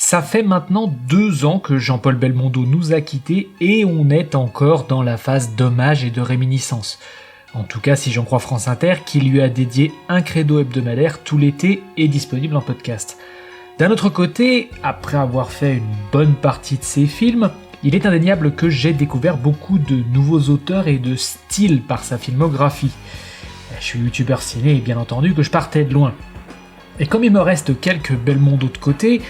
Ça fait maintenant 2 ans que Jean-Paul Belmondo nous a quittés et on est encore dans la phase d'hommage et de réminiscence. En tout cas, si j'en crois France Inter, qui lui a dédié un credo hebdomadaire tout l'été et disponible en podcast. D'un autre côté, après avoir fait une bonne partie de ses films, il est indéniable que j'ai découvert beaucoup de nouveaux auteurs et de styles par sa filmographie. Je suis youtubeur ciné et bien entendu que je partais de loin. Et comme il me reste quelques Belmondo de côté,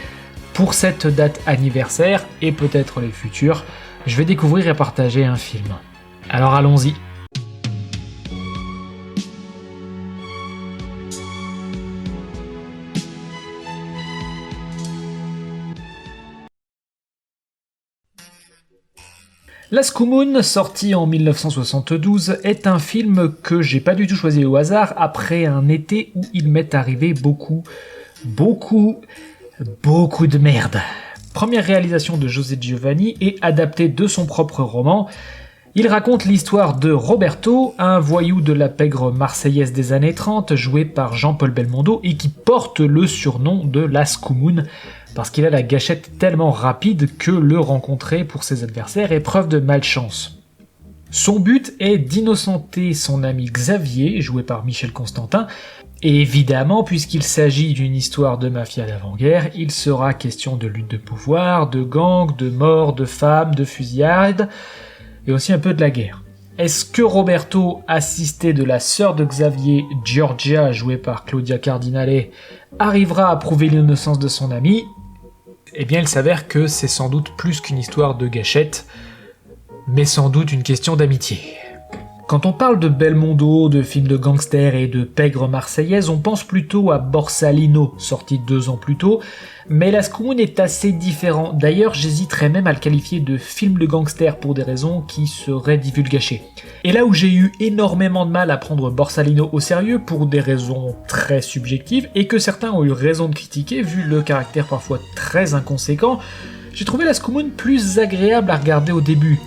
pour cette date anniversaire et peut-être les futures, je vais découvrir et partager un film. Alors allons-y. Last Moon, sorti en 1972, est un film que j'ai pas du tout choisi au hasard après un été où il m'est arrivé beaucoup de merde. Première réalisation de José Giovanni et adaptée de son propre roman, il raconte l'histoire de Roberto, un voyou de la pègre marseillaise des années 30, joué par Jean-Paul Belmondo et qui porte le surnom de Last Moon parce qu'il a la gâchette tellement rapide que le rencontrer pour ses adversaires est preuve de malchance. Son but est d'innocenter son ami Xavier, joué par Michel Constantin, et évidemment, puisqu'il s'agit d'une histoire de mafia d'avant-guerre, il sera question de lutte de pouvoir, de gangs, de morts, de femmes, de fusillades, et aussi un peu de la guerre. Est-ce que Roberto, assisté de la sœur de Xavier, Giorgia, jouée par Claudia Cardinale, arrivera à prouver l'innocence de son ami ? Eh bien, il s'avère que c'est sans doute plus qu'une histoire de gâchette, mais sans doute une question d'amitié. Quand on parle de Belmondo, de films de gangsters et de pègre marseillaise, on pense plutôt à Borsalino, sorti 2 ans plus tôt, mais Last Moon est assez différent. D'ailleurs, j'hésiterais même à le qualifier de film de gangster pour des raisons qui seraient divulgachées. Et là où j'ai eu énormément de mal à prendre Borsalino au sérieux pour des raisons très subjectives, et que certains ont eu raison de critiquer vu le caractère parfois très inconséquent, j'ai trouvé Last Moon plus agréable à regarder au début.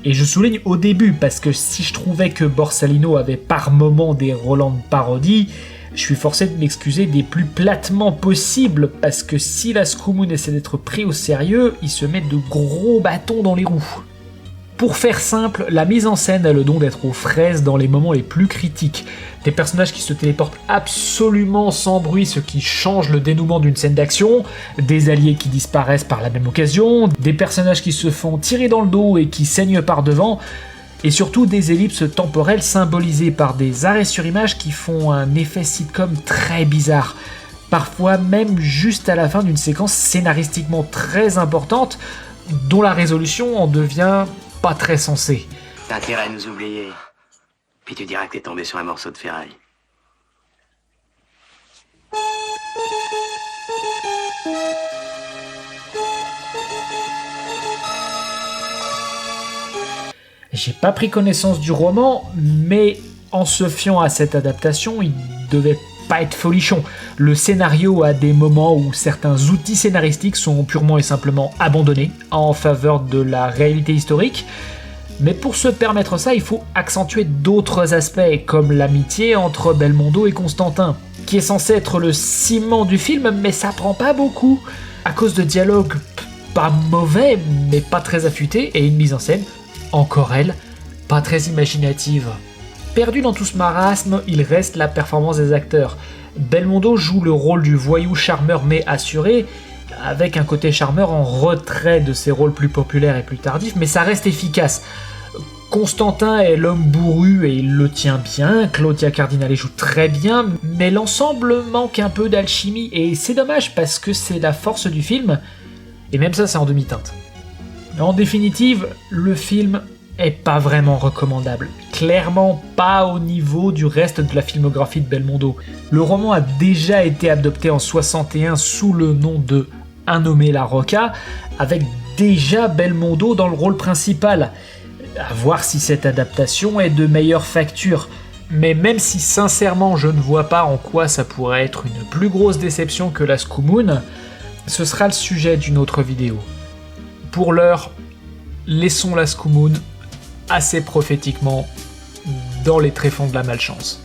Et je souligne au début, parce que si je trouvais que Borsalino avait par moments des relents de parodie, je suis forcé de m'excuser des plus platement possibles, parce que si Last Moon essaie d'être pris au sérieux, il se met de gros bâtons dans les roues. Pour faire simple, la mise en scène a le don d'être aux fraises dans les moments les plus critiques. Des personnages qui se téléportent absolument sans bruit, ce qui change le dénouement d'une scène d'action, des alliés qui disparaissent par la même occasion, des personnages qui se font tirer dans le dos et qui saignent par devant, et surtout des ellipses temporelles symbolisées par des arrêts sur image qui font un effet sitcom très bizarre. Parfois même juste à la fin d'une séquence scénaristiquement très importante, dont la résolution en devient pas très sensée. T'as intérêt à nous oublier. Puis tu diras que t'es tombé sur un morceau de ferraille. J'ai pas pris connaissance du roman, mais en se fiant à cette adaptation, il devait pas être folichon. Le scénario a des moments où certains outils scénaristiques sont purement et simplement abandonnés en faveur de la réalité historique, mais pour se permettre ça, il faut accentuer d'autres aspects, comme l'amitié entre Belmondo et Constantin, qui est censé être le ciment du film, mais ça prend pas beaucoup, à cause de dialogues pas mauvais, mais pas très affûtés, et une mise en scène, encore elle, pas très imaginative. Perdu dans tout ce marasme, il reste la performance des acteurs. Belmondo joue le rôle du voyou charmeur mais assuré, avec un côté charmeur en retrait de ses rôles plus populaires et plus tardifs, mais ça reste efficace. Constantin est l'homme bourru et il le tient bien, Claudia Cardinale joue très bien, mais l'ensemble manque un peu d'alchimie, et c'est dommage parce que c'est la force du film, et même ça c'est en demi-teinte. En définitive, le film est pas vraiment recommandable. Clairement pas au niveau du reste de la filmographie de Belmondo. Le roman a déjà été adopté en 61 sous le nom de Un nommé La Rocca, avec déjà Belmondo dans le rôle principal. À voir si cette adaptation est de meilleure facture. Mais même si sincèrement je ne vois pas en quoi ça pourrait être une plus grosse déception que Last Moon, ce sera le sujet d'une autre vidéo. Pour l'heure, laissons Last Moon assez prophétiquement dans les tréfonds de la malchance.